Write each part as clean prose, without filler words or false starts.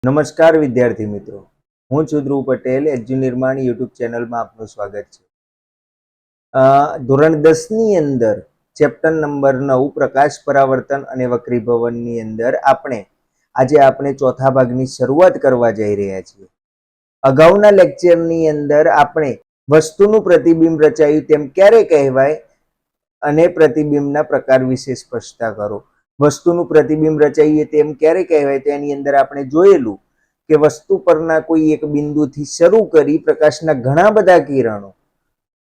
નમસ્કાર વિદ્યાર્થી મિત્રો, હું છું ધ્રુવ પટેલ. એજ્યુ નિર્માણ યુટ્યુબ ચેનલમાં આપનું સ્વાગત છે. ધોરણ 10 ની અંદર ચેપ્ટર નંબર 9 પ્રકાશ પરાવર્તન અને વક્રીભવનની અંદર આપણે ચોથા ભાગની શરૂઆત કરવા જઈ રહ્યા છીએ. અગાઉના લેક્ચરની અંદર આપણે વસ્તુનું પ્રતિબિંબ રચાયું તેમ ક્યારે કહેવાય અને પ્રતિબિંબના પ્રકાર વિશે સ્પષ્ટતા કરો. વસ્તુનું પ્રતિબિંબ રચાઈએ તેમ ક્યારે કહેવાય તેની અંદર આપણે જોયેલું કે વસ્તુ પરના કોઈ એક બિંદુથી શરૂ કરી પ્રકાશના ઘણા બધા કિરણો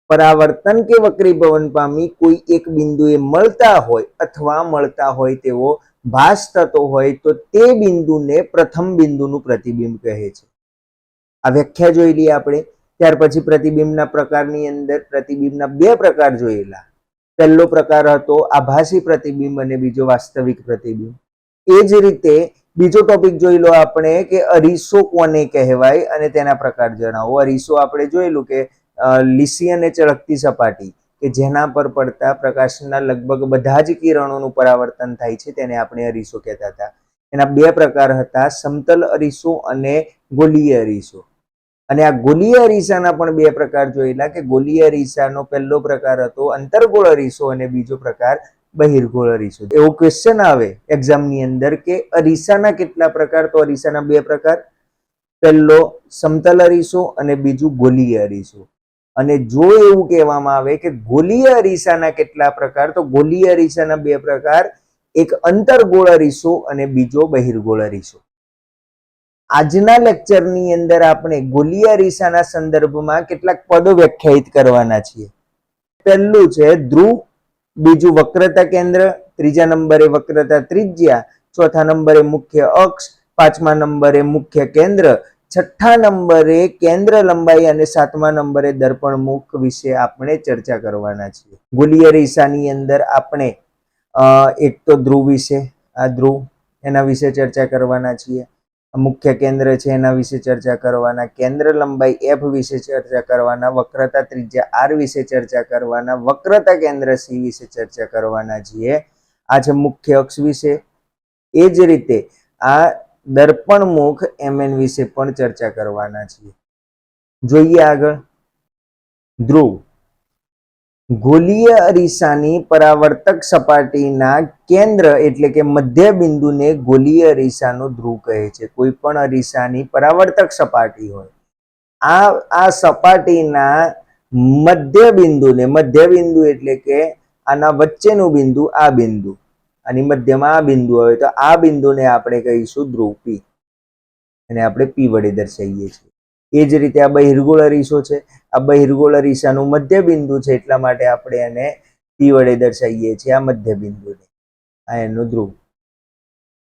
પરાવર્તન કે વક્રીભવન પામી કોઈ એક બિંદુએ મળતા હોય અથવા મળતા હોય તેવો ભાસ થતો હોય તો તે બિંદુને પ્રથમ બિંદુનું પ્રતિબિંબ કહે છે. આ વ્યાખ્યા જોઈ લઈએ આપણે. ત્યાર પછી પ્રતિબિંબના પ્રકારની અંદર પ્રતિબિંબના બે પ્રકાર જોયેલા. પહેલો પ્રકાર હતો આભાસી પ્રતિબિંબ અને બીજો વાસ્તવિક પ્રતિબિંબ. એ જ રીતે બીજો ટોપિક જોઈ લો આપણે કે અરીસો કોને કહેવાય અને તેના પ્રકાર જણાવો. અરીસો આપણે જોયેલું કે લીસી અને ચળકતી સપાટી કે જેના પર પડતા પ્રકાશના લગભગ બધા જ કિરણોનું પરાવર્તન થાય છે તેને આપણે અરીસો કહેતા હતા. એના બે પ્રકાર હતા, સમતલ અરીસો અને ગોલીય અરીસો. અને આ ગોલીય અરીસાના પણ બે પ્રકાર જોયેલા કે ગોલીય અરીસાનો પહેલો પ્રકાર હતો અંતર્ગોળ અરીસો અને બીજો પ્રકાર બહિર્ગોળ અરીસો. એવો ક્વેશ્ચન આવે એક્ઝામની અંદર કે અરીસાના કેટલા પ્રકાર? તો અરીસાના બે પ્રકાર, પહેલો સમતલ અરીસો અને બીજું ગોલીય અરીસો. અને જો એવું કહેવામાં આવે કે ગોલીય અરીસાના કેટલા પ્રકાર, તો ગોલીય અરીસાના બે પ્રકાર, એક અંતર્ગોળ અરીસો અને બીજો બહિર્ગોળ અરીસો. આજના લેક્ચરની અંદર આપણે ગોલીય અરીસાના સંદર્ભમાં કેટલાક પદો વ્યાખ્યાયિત કરવાના છીએ. પહેલું છે ધ્રુવ, બીજું વક્રતા કેન્દ્ર, ત્રીજા નંબરે વક્રતા ત્રિજ્યા, ચોથા નંબરે મુખ્ય અક્ષ, પાંચમા નંબરે મુખ્ય કેન્દ્ર, છઠ્ઠા નંબરે કેન્દ્ર લંબાઈ અને સાતમા નંબરે દર્પણ મુખ વિશે આપણે ચર્ચા કરવાના છીએ. ગોલીય અરીસાની અંદર આપણે એક તો ધ્રુવ વિશે, આ ધ્રુવ એના વિશે ચર્ચા કરવાના છીએ. મુખ્ય કેન્દ્ર છે એના વિશે ચર્ચા કરવાના, કેન્દ્ર લંબાઈ એફ વિશે ચર્ચા કરવાના, વક્રતા ત્રિજ્યા આર વિશે ચર્ચા કરવાના, વક્રતા કેન્દ્ર સી વિશે ચર્ચા કરવાના છીએ. આ છે મુખ્ય અક્ષ વિશે. એ જ રીતે આ દર્પણ મુખ એમએન વિશે પણ ચર્ચા કરવાના છીએ. જોઈએ આગળ. ધ્રુવ. ગોલીય અરીસાની પરાવર્તક સપાટીના કેન્દ્ર એટલે કે મધ્ય બિંદુને ગોલીય અરીસાનો ધ્રુવ કહે છે. કોઈ પણ અરીસાની પરાવર્તક સપાટી હોય, આ સપાટીના મધ્ય બિંદુ એટલે કે આના વચ્ચેનું બિંદુ, આ બિંદુ, આની મધ્યમાં આ બિંદુ હોય તો આ બિંદુને આપણે કહીશું ધ્રુવ પી, અને આપણે પી વડે દર્શાવીએ છીએ. એ જ રીતે આ બહિર્ગોળ અરીસો છે. આ બહિર્ગોળ અરીસાનું મધ્ય બિંદુ છે એટલા માટે આપણે એને પી વડે દર્શાવીએ છીએ, આ મધ્ય બિંદુને. આ એનું ધ્રુવ,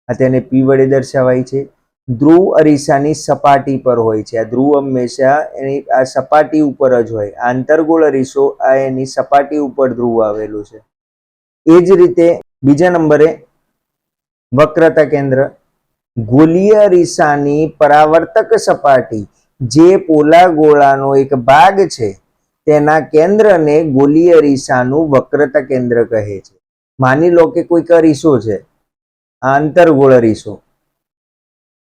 આ તેને પી વડે દર્શાવાય છે. ધ્રુવ અરીસાની સપાટી પર હોય છે. આ ધ્રુવ હંમેશા એની આ સપાટી ઉપર જ હોય. આ અંતર્ગોળ અરીસો આ એની સપાટી ઉપર ધ્રુવ આવેલું છે. એ જ રીતે બીજા નંબરે વક્રતા કેન્દ્ર. ગોલીય અરીસાની પરાવર્તક સપાટી જે પોલા ગોળાનો એક ભાગ છે તેના કેન્દ્રને ગોલીય અરીસાનું વક્રતા કેન્દ્ર કહે છે. માની લો કે કોઈક અરીસો છે, આ અંતર્ગોળ અરીસો.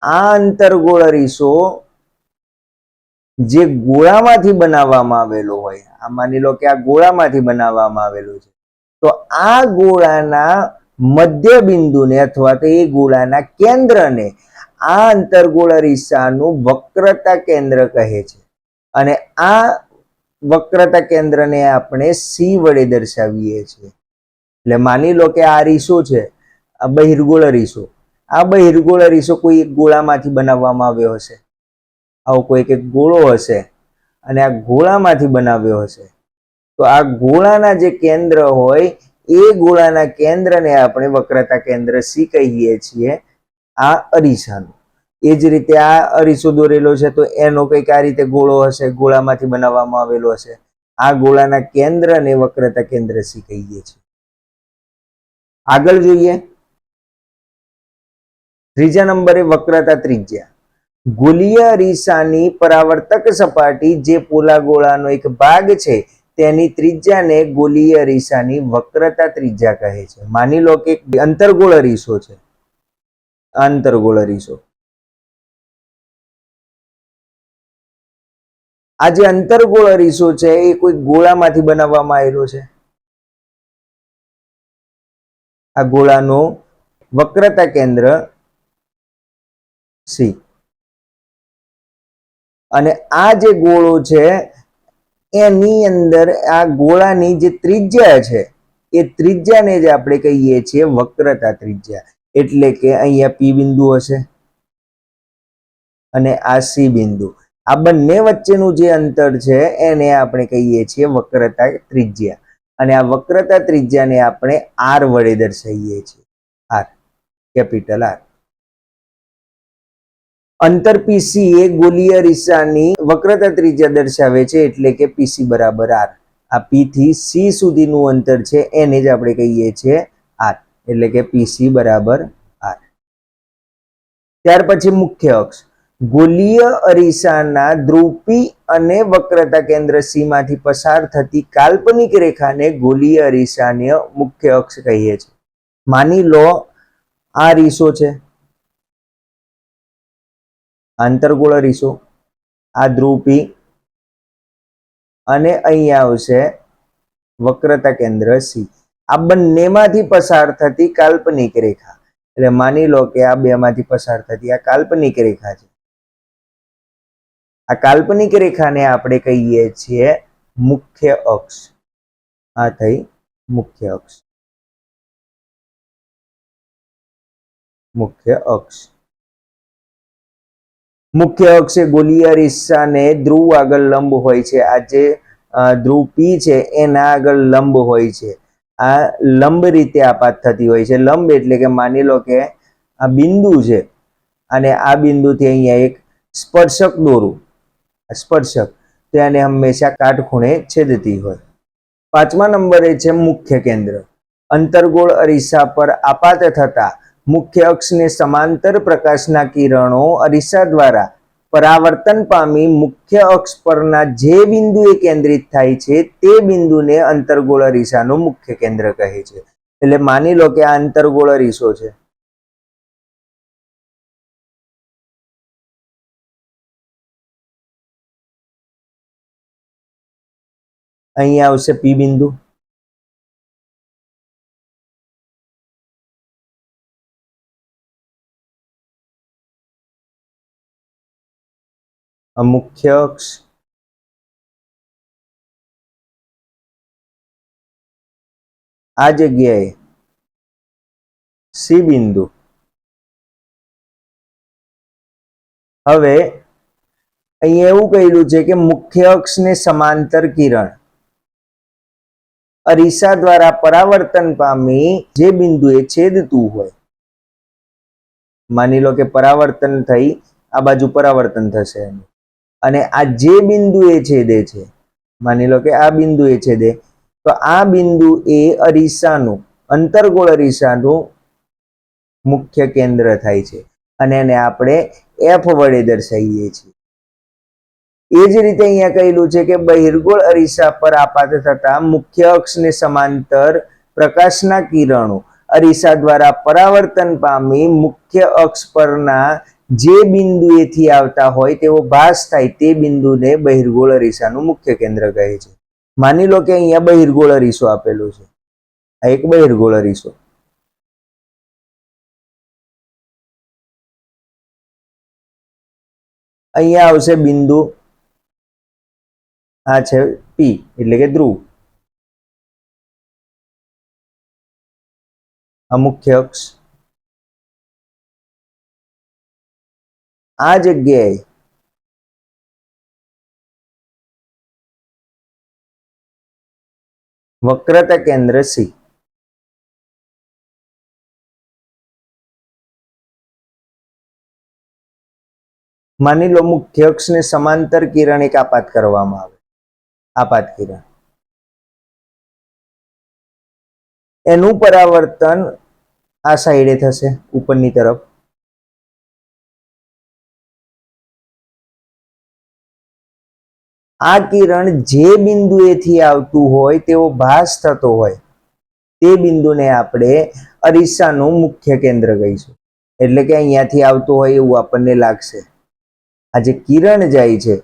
આ અંતર્ગોળ અરીસો જે ગોળામાંથી બનાવવામાં આવેલો હોય, આ માની લો કે આ ગોળામાંથી બનાવવામાં આવેલો છે, તો આ ગોળાના મધ્ય બિંદુને અથવા તો એ ગોળાના કેન્દ્રને આ અંતર્ગોળ અરીસાનું વક્રતા કેન્દ્ર કહે છે. અને આ વક્રતા કેન્દ્રને આપણે સી વડે દર્શાવીએ છીએ. એટલે માની લો કે આ અરીસો છે, આ બહિર્ગોળ અરીસો. આ બહિર્ગોળ અરીસો કોઈ એક ગોળામાંથી બનાવવામાં આવ્યો હશે. આવો કોઈક એક ગોળો હશે અને આ ગોળામાંથી બનાવ્યો હશે. તો આ ગોળાના જે કેન્દ્ર હોય એ ગોળાના કેન્દ્રને આપણે વક્રતા કેન્દ્ર સી કહીએ છીએ, આ અરીસાનું. એ જ રીતે આ અરીસો દોરેલો છે તો એનો કંઈક આ રીતે ગોળો હશે, ગોળામાંથી બનાવવામાં આવેલો હશે. આ ગોળાના કેન્દ્રને વક્રતા કેન્દ્ર સી કહીએ છીએ. આગળ જોઈએ. ત્રીજા નંબરે વક્રતા ત્રિજ્યા. ગોલીય અરીસાની પરાવર્તક સપાટી જે પોલા ગોળાનો એક ભાગ છે તેની ત્રિજ્યાને ગોલીય અરીસાની વક્રતા ત્રિજ્યા કહે છે. માની લો કે અંતર્ગોળ અરીસો છે, અંતર્ગોળ અરીસો. આ જે અંતર્ગોળ અરીસો છે એ કોઈ ગોળામાંથી બનાવવામાં આવેલો છે. આ ગોળાનું વક્રતા કેન્દ્ર સી, અને આ જે ગોળો છે એની અંદર આ ગોળાની જે ત્રિજ્યા છે એ ત્રિજ્યાને જ આપણે કહીએ છીએ વક્રતા ત્રિજ્યા. એટલે કે અહીંયા પી બિંદુ હશે અને આ સી બિંદુ, આ બંને વચ્ચેનું જે અંતર છે એને આપણે કહીએ છીએ વક્રતા ત્રિજ્યા. અને આ વક્રતા ત્રિજ્યાને આપણે આર વડે દર્શાવીએ છીએ. R, capital R. અંતર પીસી એ ગોલીય અરીસાની વક્રતા ત્રિજ્યા દર્શાવે છે, એટલે કે પીસી બરાબર આર. આ પી થી સી સુધીનું અંતર છે એને જ આપણે કહીએ છીએ આર, એટલે કે પીસી બરાબર આર. ત્યાર પછી મુખ્ય અક્ષ. ગોલીય અરીસાના ધ્રુવ પી અને વક્રતા કેન્દ્ર સી માંથી પસાર થતી કાલ્પનિક રેખાને ગોલીય અરીસાનો મુખ્ય અક્ષ કહીએ છીએ. માની લો આ અરીસો છે, આંતરગોળ અરીસો, આ ધ્રુવ પી અને અહીંયા આવશે વક્રતા કેન્દ્ર સી. આ બંનેમાંથી પસાર થતી કાલ્પનિક રેખા, એટલે માની લો કે આ બે માંથી પસાર થતી આ કાલ્પનિક રેખા છે. આ કાલ્પનિક રેખાને આપણે કહીએ છીએ મુખ્ય અક્ષ. આ થઈ મુખ્ય અક્ષ. મુખ્ય અક્ષ. મુખ્ય અક્ષ એ ગોલીય અરીસાને ધ્રુવ આગળ લંબ હોય છે. આ જે ધ્રુવ પી છે એના આગળ લંબ હોય છે. આ લંબ રીતે આપાત થતી હોય છે. લંબ એટલે કે માની લો કે આ બિંદુ છે અને આ બિંદુથી અહીંયા એક સ્પર્શક દોરું, સ્પર્શક, તો એને હંમેશા કાટખૂણે છેદતી હોય. 5મા નંબરે છે મુખ્ય કેન્દ્ર. અંતર્ગોળ અરીસા પર આપાત થતા મુખ્ય અક્ષને સમાંતર પ્રકાશના કિરણો અરીસા દ્વારા પરાવર્તન પામી મુખ્ય અક્ષ પરના જે બિંદુએ કેન્દ્રિત થાય છે તે બિંદુને અંતર્ગોળ અરીસાનું મુખ્ય કેન્દ્ર કહે છે. એટલે માની લો કે આ અંતર્ગોળ અરીસો છે. અહીંયા આવશે પી બિંદુ, મુખ્ય અક્ષ, આ જગ્યાએ સી બિંદુ. હવે અહીંયા એવું કહેલું છે કે મુખ્ય અક્ષને સમાંતર કિરણ અરીસા દ્વારા પરાવર્તન પામી જે બિંદુએ છેદતું હોય, માની લો કે પરાવર્તન થઈ આ બાજુ પરાવર્તન થશે અને આ જે બિંદુએ છેદે છે, માની લો કે આ બિંદુએ છેદે, તો આ બિંદુ એ અરીસાનું, અંતર્ગોળ અરીસાનું મુખ્ય કેન્દ્ર થાય છે અને એને આપણે એફ વડે દર્શાવીએ છીએ. એ જ રીતે અહીંયા કહેલું છે કે બહિર્ગોળ અરીસા પર આપાત થતા મુખ્ય અક્ષને સમાંતર પ્રકાશના કિરણો અરીસા દ્વારા પરાવર્તન પામી મુખ્ય અક્ષ પરના જે બિંદુએથી આવતા હોય તેવો ભાસ થાય તે બિંદુને બહિર્ગોળ અરીસાનું મુખ્ય કેન્દ્ર કહે છે. માની લો કે અહીંયા બહિર્ગોળ અરીસો આપેલો છે, આ એક બહિર્ગોળ અરીસો. અહીંયા આવશે બિંદુ, આ છે પી એટલે કે ધ્રુવ, આ મુખ્ય અક્ષ. આ જગ્યાએ વક્રતા કેન્દ્ર સી. માની લો મુખ્ય અક્ષને સમાંતર કિરણ એક આપાત કરવામાં આવે, આપાત કિરણ, એનું પરાવર્તન આ સાઈડે થશે ઉપરની તરફ. આ કિરણ જે બિંદુએથી આવતું હોય તેવો ભાસ થતો હોય તે બિંદુને આપણે અરીસાનું મુખ્ય કેન્દ્ર કહીશું. એટલે કે અહીંયાથી આવતું હોય એવું આપણને લાગશે. આ જે કિરણ જાય છે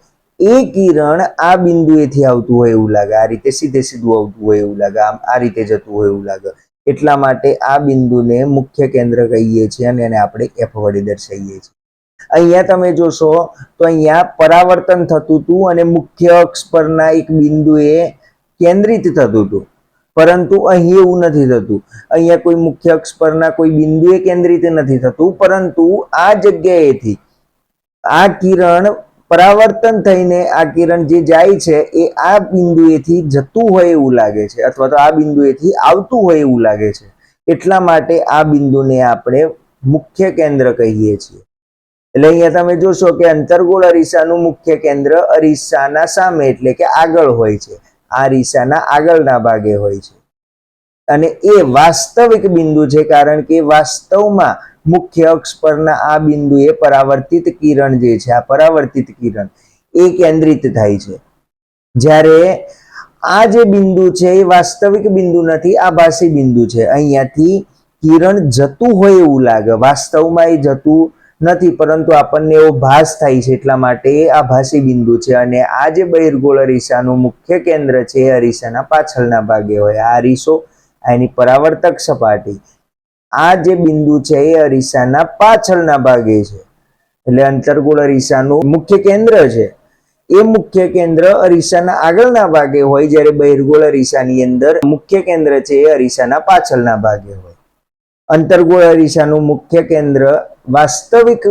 એ કિરણ આ બિંદુએથી આવતું હોય એવું લાગે, આ રીતે સીધે સીધું આવતું હોય એવું લાગે, આમ આ રીતે જતું હોય એવું લાગે. એટલા માટે આ બિંદુને મુખ્ય કેન્દ્ર કહીએ છીએ અને એને આપણે એફ વડે દર્શાવીએ છીએ. અહીંયા તમે જોશો તો અહીંયા પરાવર્તન થતું હતું અને મુખ્ય અક્ષ પરના એક બિંદુએ કેન્દ્રિત થતું હતું, પરંતુ અહીં એવું નથી થતું. અહીંયા કોઈ મુખ્ય અક્ષ પરના કોઈ બિંદુએ કેન્દ્રિત નથી થતું, પરંતુ આ જગ્યાએથી આ કિરણ પરાવર્તન થઈને આ કિરણ જે જાય છે એ આ બિંદુએથી જતું હોય એવું લાગે છે, અથવા તો આ બિંદુએથી આવતું હોય એવું લાગે છે. એટલા માટે આ બિંદુને આપણે મુખ્ય કેન્દ્ર કહીએ છીએ. એટલે અહીંયા તમે જોશો કે અંતર્ગોળ અરીસાનું મુખ્ય કેન્દ્ર અરીસાના સામે એટલે કે આગળ હોય છે, આ અરીસાના આગળના ભાગે હોય છે. અને એ વાસ્તવિક બિંદુ છે, કારણ કે વાસ્તવમાં મુખ્ય અક્ષ પરના આ બિંદુએ પરાવર્તિત કિરણ જે છે, આ પરાવર્તિત કિરણ એ કેન્દ્રિત થાય છે. જ્યારે આ જે બિંદુ છે એ વાસ્તવિક બિંદુ નથી, આભાસી બિંદુ છે. અહીંયાથી કિરણ જતું હોય એવું લાગે, વાસ્તવમાં એ જતું નથી, પરંતુ આપણને એવો ભાસ થાય છે, એટલા માટે એ આભાસી બિંદુ છે. અને આ જે બહિર્ગોળ અરીસાનું મુખ્ય કેન્દ્ર છે એ અરીસાના પાછળના ભાગે હોય. આ અરીસો, એની પરાવર્તક સપાટી, આ જે બિંદુ છે એ અરીસાના પાછળના ભાગે છે. એટલે અંતર્ગોળ અરીસાનું મુખ્ય કેન્દ્ર છે એ મુખ્ય કેન્દ્ર અરીસાના આગળના ભાગે હોય, જ્યારે બહિર્ગોળ અરીસાની અંદર મુખ્ય કેન્દ્ર છે એ અરીસાના પાછળના ભાગે હોય. અંતર્ગોળ અરીસાનું મુખ્ય કેન્દ્ર વાસ્તવિક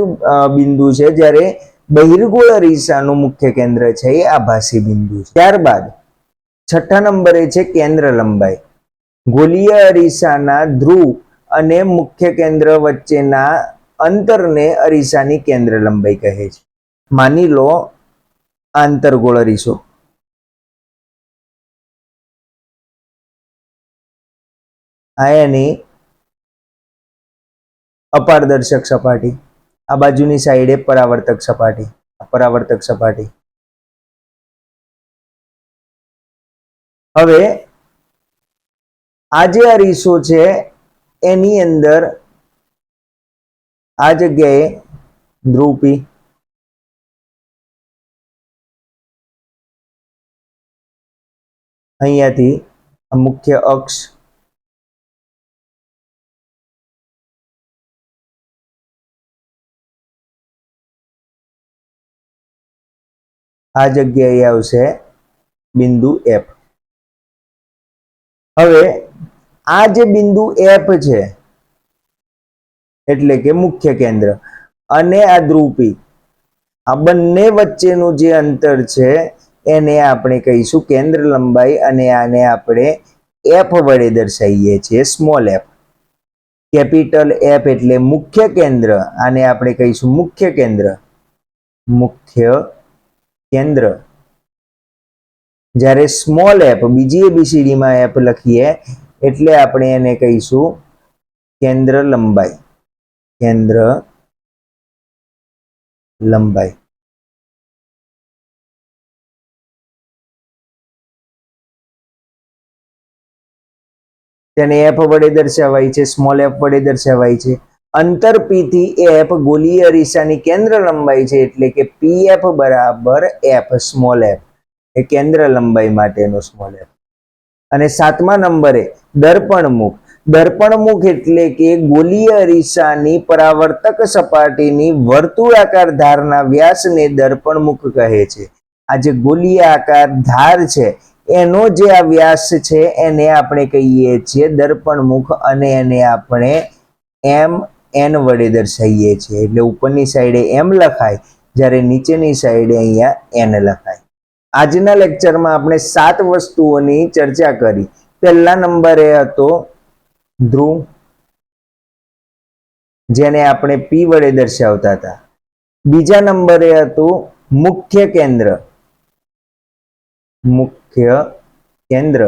બિંદુ છે, જ્યારે બહિર્ગોળ અરીસાનું મુખ્ય કેન્દ્ર છે એ આભાસી બિંદુ છે. ત્યારબાદ છઠ્ઠા નંબરે છે કેન્દ્ર લંબાઈ. ગોલીય અરીસાના ધ્રુવ અને મુખ્ય કેન્દ્ર વચ્ચેના અંતરને અરીસાની કેન્દ્ર લંબાઈ કહે છે. માની લો આંતરગોળ અરીસો, આ એની અપારદર્શક સપાટી, આ બાજુની સાઈડે પરાવર્તક સપાટી, પરાવર્તક સપાટી. હવે આ જે અરીસો છે એની અંદર આ જગ્યાએ ધ્રુવ પી, અહીંયાથી મુખ્ય અક્ષ, આ જગ્યાએ આવશે બિંદુ એફ. હવે આ જે બિંદુ એફ છે એટલે કે મુખ્ય કેન્દ્ર, અને આ ધ્રુવ પી, આ બંને વચ્ચેનું જે અંતર છે એને આપણે કહીશું કેન્દ્ર લંબાઈ, અને આને આપણે એફ વડે દર્શાવીએ છીએ, સ્મોલ એફ. કેપિટલ એફ એટલે મુખ્ય કેન્દ્ર, આને આપણે કહીશું મુખ્ય કેન્દ્ર, મુખ્ય કેન્દ્ર. જ્યારે સ્મોલ એફ, બીજી એબીસીડીમાં એફ લખીએ એટલે આપણે એને કહીશું કેન્દ્ર લંબાઈ, કેન્દ્ર લંબાઈ. તેને એફ વડે દર્શાવાય છે, સ્મોલ એફ વડે દર્શાવાય છે. અંતર પી થી એફ ગોલીય અરીસાની કેન્દ્ર લંબાઈ છે, એટલે કે પી એફ બરાબર એફ, સ્મોલ એફ એ કેન્દ્ર લંબાઈ માટેનો સ્મોલ એફ. અને સાતમા નંબરે દર્પણમુખ. દર્પણમુખ એટલે કે ગોલીય અરીસાની પરાવર્તક સપાટીની વર્તુળાકાર ધારના વ્યાસને દર્પણમુખ કહે છે. આ જે ગોલીય આકાર ધાર છે એનો જે આ વ્યાસ છે એને આપણે કહીએ છીએ દર્પણમુખ, અને એને આપણે એમ એન વડે દર્શાવીએ છીએ. એટલે ઉપરની સાઈડે એમ લખાય, જ્યારે નીચેની સાઈડે અહીંયા એન લખાય. આજના લેક્ચરમાં આપણે 7 વસ્તુઓની ચર્ચા કરી. પહેલા નંબરે હતો ધ્રુવ, જેને આપણે પી વડે દર્શાવતા હતા. બીજા નંબરે હતું મુખ્ય કેન્દ્ર, મુખ્ય કેન્દ્ર.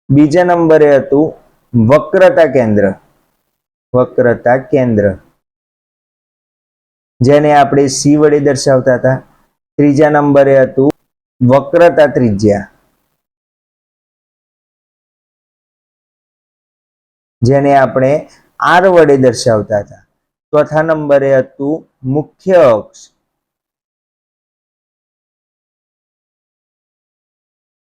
બીજા નંબરે હતું વક્રતા કેન્દ્ર, વક્રતા કેન્દ્ર, જેને આપણે સી વડે દર્શાવતા હતા. ત્રીજા નંબરે હતું વક્રતા ત્રિજ્યા. જેને આપણે આર વડે દર્શાવતા હતા. ચોથા નંબરે હતું મુખ્ય અક્ષ.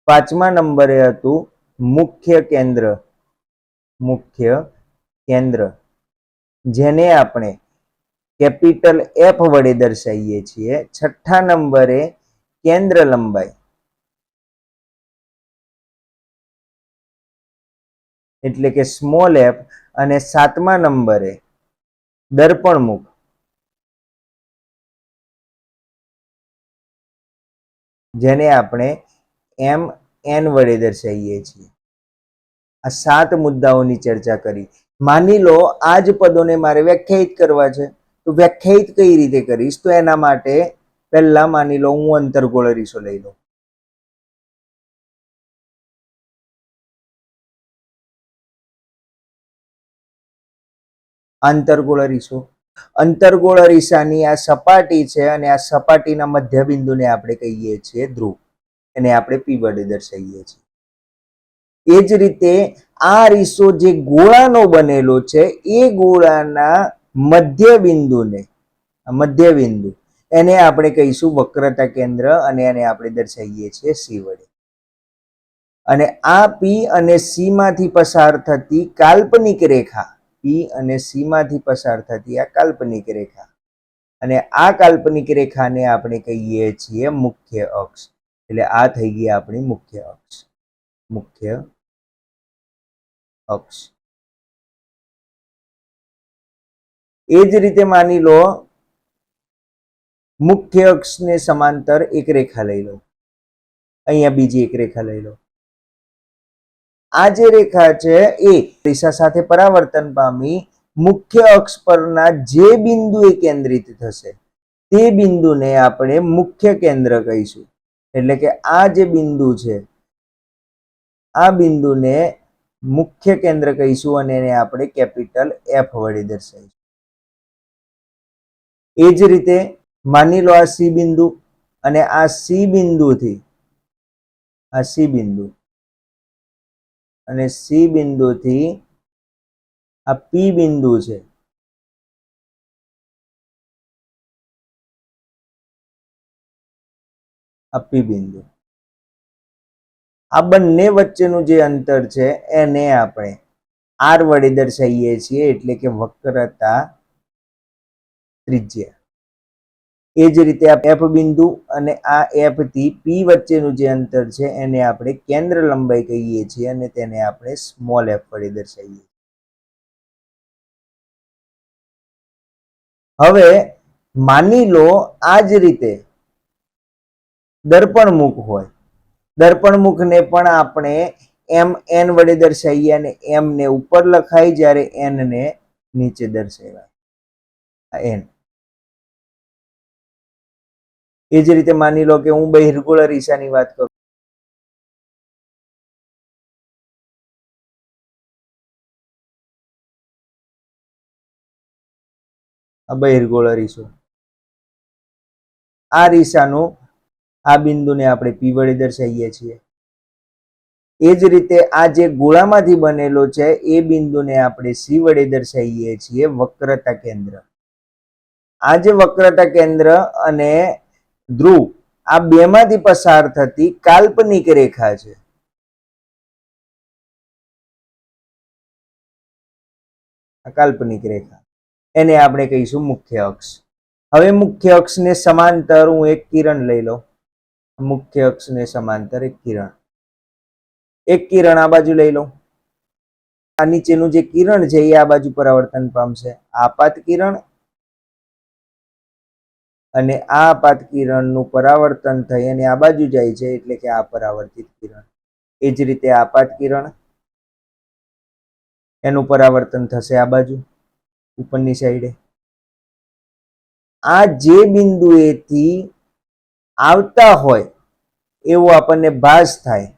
પાંચમા નંબરે હતું મુખ્ય કેન્દ્ર. મુખ્ય કેન્દ્ર જેને આપણે કેપિટલ એફ વડે દર્શાવીએ છીએ. છઠ્ઠા નંબરે કેન્દ્ર લંબાઈ એટલે કે સ્મોલ એફ. અને સાતમા નંબરે દર્પણ મુખ જેને આપણે એમ એન વડે દર્શાવીએ છીએ. આ 7 મુદ્દાઓની ચર્ચા કરી. માની લો આ જ પદોને મારે વ્યાખ્યાયિત કરવા છે, તો વ્યાખ્યાયિત કઈ રીતે કરીશ? તો એના માટે પહેલા માની લો હું અંતર્ગોળ અરીસો લઈ લઉં. અંતર્ગોળ અરીસો, અંતર્ગોળ અરીસાની આ સપાટી છે અને આ સપાટીના મધ્ય બિંદુને આપણે કહીએ છીએ ધ્રુવ. એને આપણે પી વડે દર્શાવીએ છીએ. એ જ રીતે આ અરીસો જે ગોળાનો બનેલો છે એ ગોળાના મધ્ય બિંદુ એને આપણે કહીશું વક્રતા કેન્દ્ર અને એને આપણે દર્શાવીએ છીએ સી વડે. અને આ પી અને સી માંથી પસાર થતી કાલ્પનિક રેખા, પી અને સી માંથી પસાર થતી આ કાલ્પનિક રેખા, અને આ કાલ્પનિક રેખાને આપણે કહીએ છીએ મુખ્ય અક્ષ. એટલે આ થઈ ગઈ આપણી મુખ્ય અક્ષ. મુખ્ય અક્ષ. એ જ રીતે માની લો મુખ્ય અક્ષને સમાંતર એક રેખા લઈ લો. અહીંયા બીજી એક રેખા લઈ લો. આ જે રેખા છે એ દિશા સાથે પરાવર્તન પામી મુખ્ય અક્ષ પરના જે બિંદુએ કેન્દ્રિત થશે તે બિંદુને આપણે મુખ્ય કેન્દ્ર કહીશું. એટલે કે આ જે બિંદુ છે આ બિંદુને મુખ્ય કેન્દ્ર કહીશું અને એને આપણે કેપિટલ એફ વડે દર્શાવીશું. એ જ રીતે માની લો આ સી બિંદુ, અને આ સી બિંદુથી આ સી બિંદુ અને સી બિંદુથી આ પી બિંદુ છે. આ પી બિંદુ, આ બંને વચ્ચેનું જે અંતર છે એને આપણે આર વડે દર્શાવીએ છીએ, એટલે કે વક્રતા ત્રિજ્યા. એ જ રીતે આ એફ બિંદુ અને આ એફ થી પી વચ્ચેનું જે અંતર છે એને આપણે કેન્દ્ર લંબાઈ કહીએ છીએ અને તેને આપણે સ્મોલ એફ વડે દર્શાવીએ. હવે માની લો આ જ રીતે દર્પણ મુખ હોય. દર્પણ મુખને પણ આપણે એમ એન વડે દર્શાવીએ અને એમ ને ઉપર લખાય જ્યારે એન ને નીચે દર્શાવાય. એન. એ જ રીતે માની લો કે હું બહિર્ગોળ અરીસાની વાત કરું. આ બહિર્ગોળ અરીસો, આ અરીસાનું આ બિંદુને આપણે પી વડે દર્શાવીએ છીએ. એ જ રીતે આ જે ગોળામાંથી બનેલો છે એ બિંદુને આપણે સી વડે દર્શાવીએ છીએ વક્રતા કેન્દ્ર. આ જે વક્રતા કેન્દ્ર અને ધ્રુવ આ બેમાંથી પસાર થતી કાલ્પનિક રેખા છે. આ કાલ્પનિક રેખા એને આપણે કહીશું મુખ્ય અક્ષ. હવે મુખ્ય અક્ષને સમાંતર હું એક કિરણ લઈ લઉં. મુખ્ય અક્ષને સમાંતર એક કિરણ આ બાજુ લઈ લઉં. આ નીચેનું જે કિરણ છે એ આ બાજુ પરાવર્તન પામશે. આપાત કિરણ અને આ આપાત કિરણનું પરાવર્તન થઈ અને આ બાજુ જાય છે, એટલે કે આ પરાવર્તિત કિરણ. એ જ રીતે આપાત કિરણ, એનું પરાવર્તન થશે આ બાજુ ઉપરની સાઈડે. આ જે બિંદુએથી આવતા હોય એવો આપણને ભાસ થાય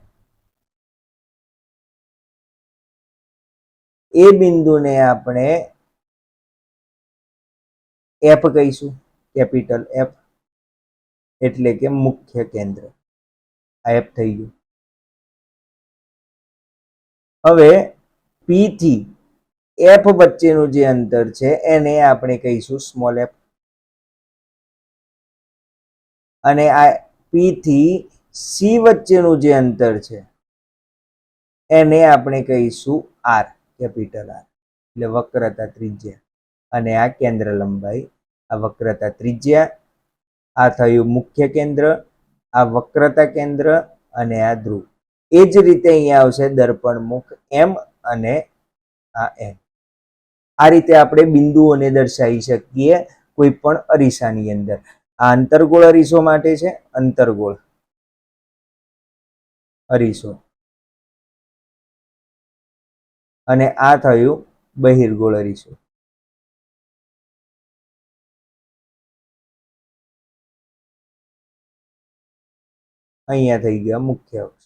એ બિંદુને આપણે એફ કહીશું, કેપિટલ એફ, એટલે કે મુખ્ય કેન્દ્ર. આ એફ થઈ ગયું. હવે પી થી એફ વચ્ચેનું જે અંતર છે એને આપણે કહીશું સ્મોલ એફ, અને આ પી થી સી વચ્ચેનું જે અંતર છે એને આપણે કહીશું આર, કેપિટલ આર, એટલે વક્રતા ત્રિજ્યા. અને આ કેન્દ્ર લંબાઈ, આ વક્રતા ત્રિજ્યા, આ થયું મુખ્ય કેન્દ્ર, આ વક્રતા કેન્દ્ર અને આ ધ્રુવ. એ જ રીતે અહીંયા આવશે દર્પણ મુખ એમ અને આ એમ. આ રીતે આપણે બિંદુઓને દર્શાવી શકીએ કોઈ પણ અરીસાની અંદર. આ અંતર્ગોળ અરીસો માટે છે, અંતર્ગોળ અરીસો, અને આ થયું બહિર્ગોળ અરીસો. અહીંયા થઈ ગયા મુખ્ય અક્ષ.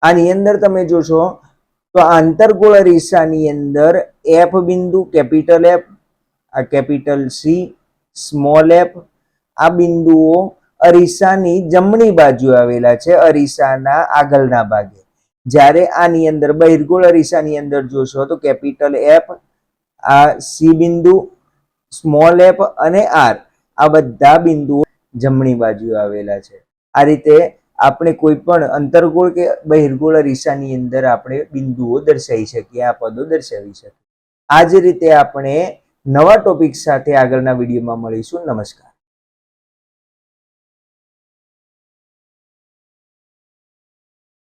આની અંદર તમે જોશો તો આંતરગોળ અરીસાની અંદર એફ બિંદુ, કેપિટલ એફ, આ કેપિટલ સી, સ્મોલ એફ, આ બિંદુઓ અરીસાની જમણી બાજુ આવેલા છે, અરીસાના આગળના ભાગે. જ્યારે આની અંદર બહિર્ગોળ અરીસાની અંદર જોશો તો કેપિટલ એફ, આ સી બિંદુ, સ્મોલ એફ અને આર, આ બધા બિંદુઓ જમણી બાજુ આવેલા છે. આ રીતે આપણે કોઈ પણ અંતર્ગોળ કે બહિર્ગોળ અરીસાની અંદર આપણે બિંદુઓ દર્શાવી શકીએ, આ પદો દર્શાવી શકીએ. આ જ રીતે આપણે નવા ટોપિક સાથે આગળના વિડીયોમાં મળીશું. નમસ્કાર.